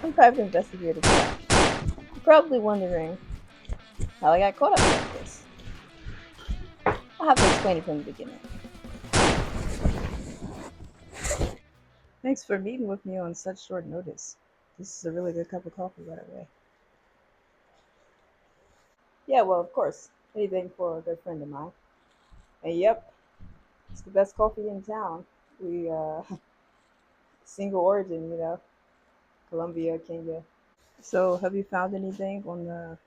I'm Private Investigator Black. You're probably wondering how I got caught up like this. I'll have to explain it from the beginning. Thanks for meeting with me on such short notice. This is a really good cup of coffee, by the way. Yeah, well, of course. Anything for a good friend of mine. And yep, it's the best coffee in town. We, single origin, Colombia, Kenya. So, have you found anything on the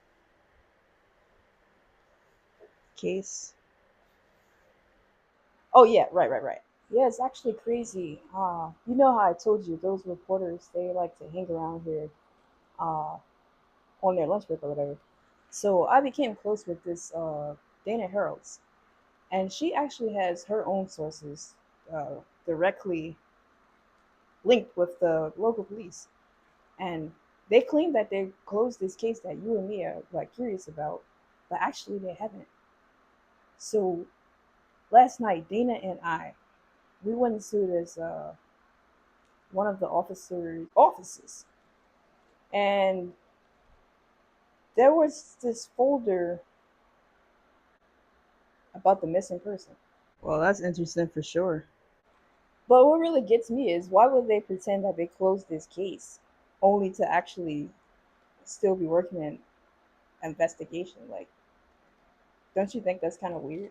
case? Oh, yeah, right. Yeah, it's actually crazy. You know how I told you those reporters, they like to hang around here uh, on their lunch break or whatever. So I became close with this Dana Harolds, and she actually has her own sources directly linked with the local police. And they claim that they closed this case that you and me are like curious about, but actually they haven't. So last night, Dana and I, we went into this one of the officers' offices, and there was this folder about the missing person. Well, that's interesting for sure. But what really gets me is why would they pretend that they closed this case only to actually still be working in investigation? Like, don't you think that's kind of weird?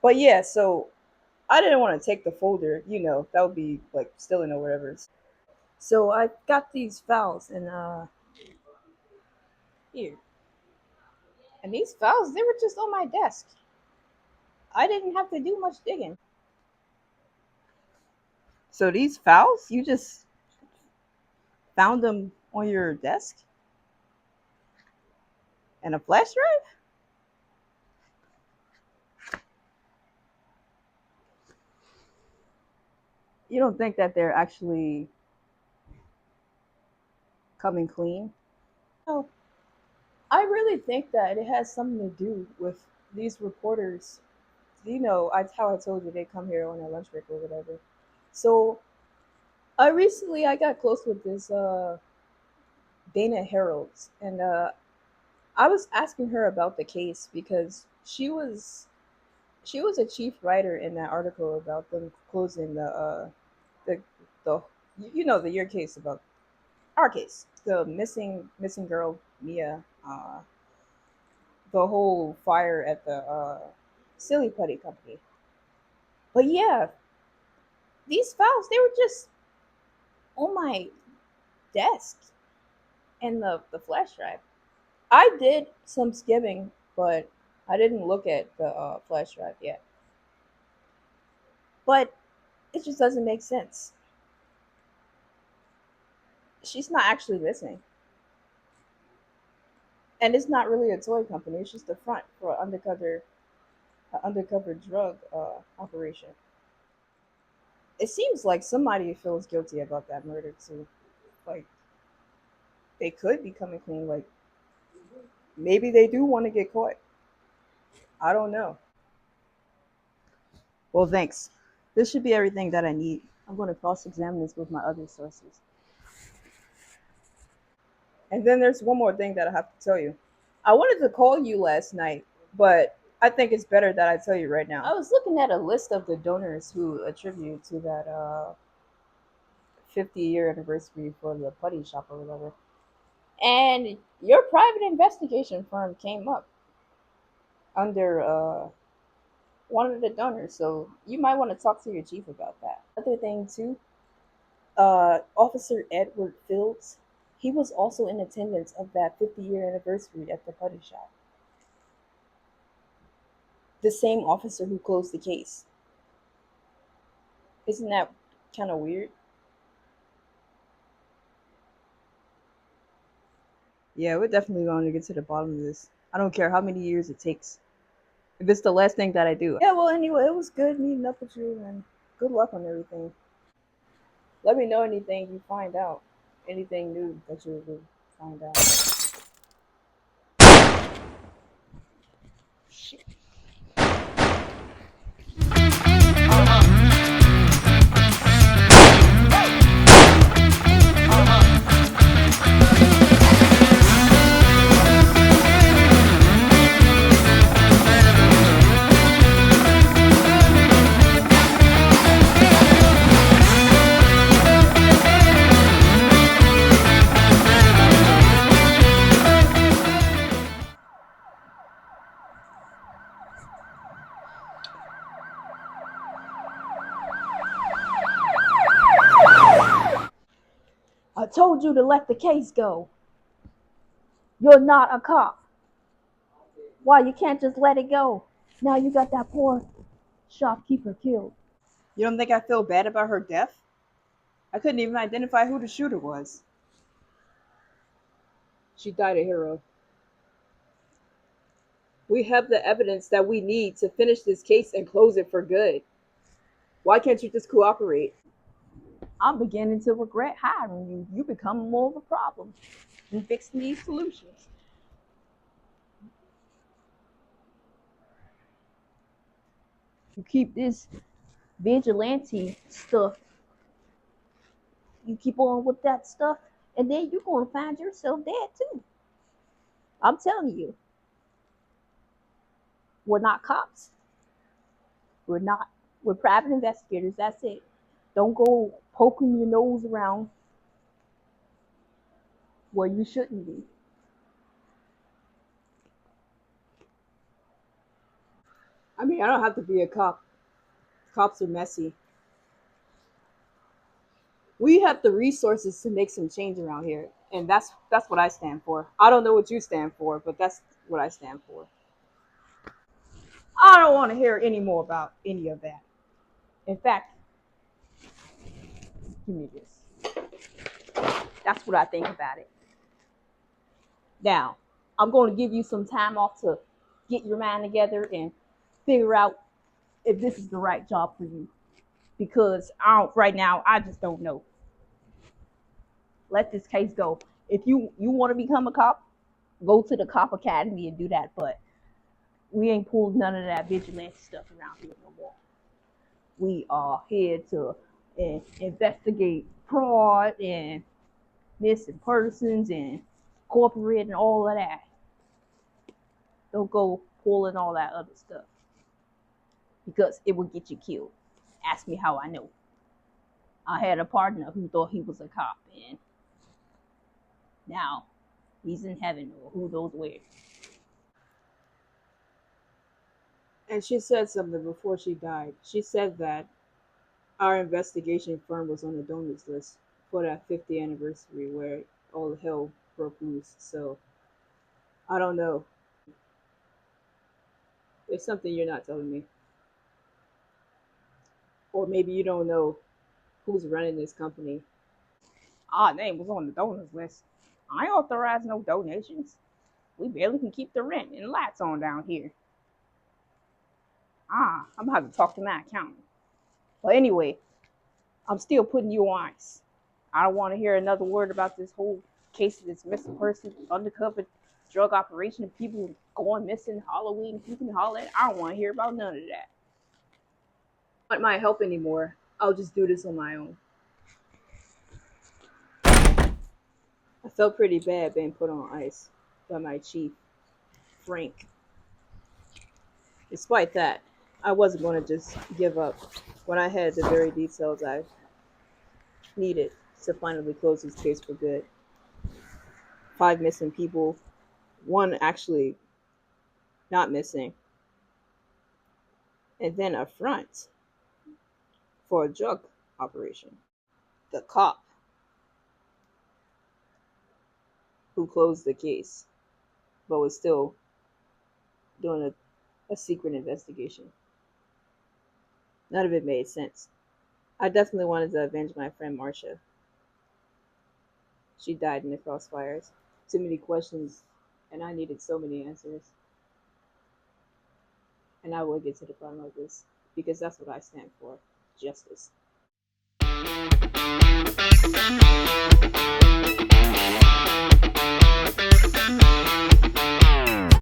But yeah, so I didn't want to take the folder, that would be like stealing or whatever. So I got these files and here. And these files, they were just on my desk. I didn't have to do much digging. So these files, you just found them on your desk and a flash drive? You don't think that they're actually coming clean? No, I really think that it has something to do with these reporters. How I told you they come here on their lunch break or whatever. So I got close with this Dana Harolds, and I was asking her about the case because she was a chief writer in that article about them closing the the the your case about our case, the missing girl Mia, the whole fire at the silly putty company. But yeah, these files, they were just on my desk and the flash drive. I did some skimming, but I didn't look at the flash drive yet. But it just doesn't make sense. She's not actually missing, and it's not really a toy company. It's just a front for undercover drug operation. It seems like somebody feels guilty about that murder too. Like they could be coming clean. Like maybe they do want to get caught. I don't know. Well, thanks. This should be everything that I need. I'm going to cross-examine this with my other sources. And then there's one more thing that I have to tell you. I wanted to call you last night, but I think it's better that I tell you right now. I was looking at a list of the donors who attribute to that 50-year anniversary for the putty shop or whatever. And your private investigation firm came up under one of the donors, so you might want to talk to your chief about that. Other thing too, Officer Edward Fields, he was also in attendance of that 50-year anniversary at the putty shop. The same officer who closed the case. Isn't that kind of weird? Yeah, we're definitely going to get to the bottom of this. I don't care how many years it takes. If it's the last thing that I do. Yeah, well, anyway, it was good meeting up with you, and good luck on everything. Let me know anything you find out. Anything new that you will find out. Shit. I told you to let the case go. You're not a cop. Why you can't just let it go? Now you got that poor shopkeeper killed. You don't think I feel bad about her death? I couldn't even identify who the shooter was. She died a hero. We have the evidence that we need to finish this case and close it for good. Why can't you just cooperate? I'm beginning to regret hiring you. You become more of a problem than fixing these solutions. You keep this vigilante stuff. You keep on with that stuff, and then you're gonna find yourself dead too. I'm telling you, we're not cops. We're not. We're private investigators. That's it. Don't go poking your nose around where you shouldn't be. I mean, I don't have to be a cop. Cops are messy. We have the resources to make some change around here, and that's what I stand for. I don't know what you stand for, but that's what I stand for. I don't want to hear any more about any of that. In fact, give me this. That's what I think about it. Now, I'm going to give you some time off to get your mind together and figure out if this is the right job for you. Because right now, I just don't know. Let this case go. If you want to become a cop, go to the cop academy and do that. But we ain't pulled none of that vigilante stuff around here no more. We are here to investigate fraud and missing persons and corporate and all of that. Don't go pulling all that other stuff because it will get you killed. Ask me how I know. I had a partner who thought he was a cop, and now he's in heaven or who knows where. And she said something before she died. She said that our investigation firm was on the donors list for that 50th anniversary where all hell broke loose. So I don't know. There's something you're not telling me. Or maybe you don't know who's running this company. Our name was on the donors list. I ain't authorized no donations. We barely can keep the rent and lights on down here. I'm gonna have to talk to my accountant. But anyway, I'm still putting you on ice. I don't want to hear another word about this whole case of this missing person, undercover drug operation, people going missing, Halloween, people hollering. I don't want to hear about none of that. I don't want my help anymore. I'll just do this on my own. I felt pretty bad being put on ice by my chief, Frank. Despite that, I wasn't going to just give up when I had the very details I needed to finally close this case for good. 5 missing people, 1 actually not missing, and then a front for a drug operation. The cop who closed the case but was still doing a secret investigation. None of it made sense. I definitely wanted to avenge my friend Marsha. She died in the crossfires. Too many questions, and I needed so many answers. And I will get to the bottom of this because that's what I stand for: justice.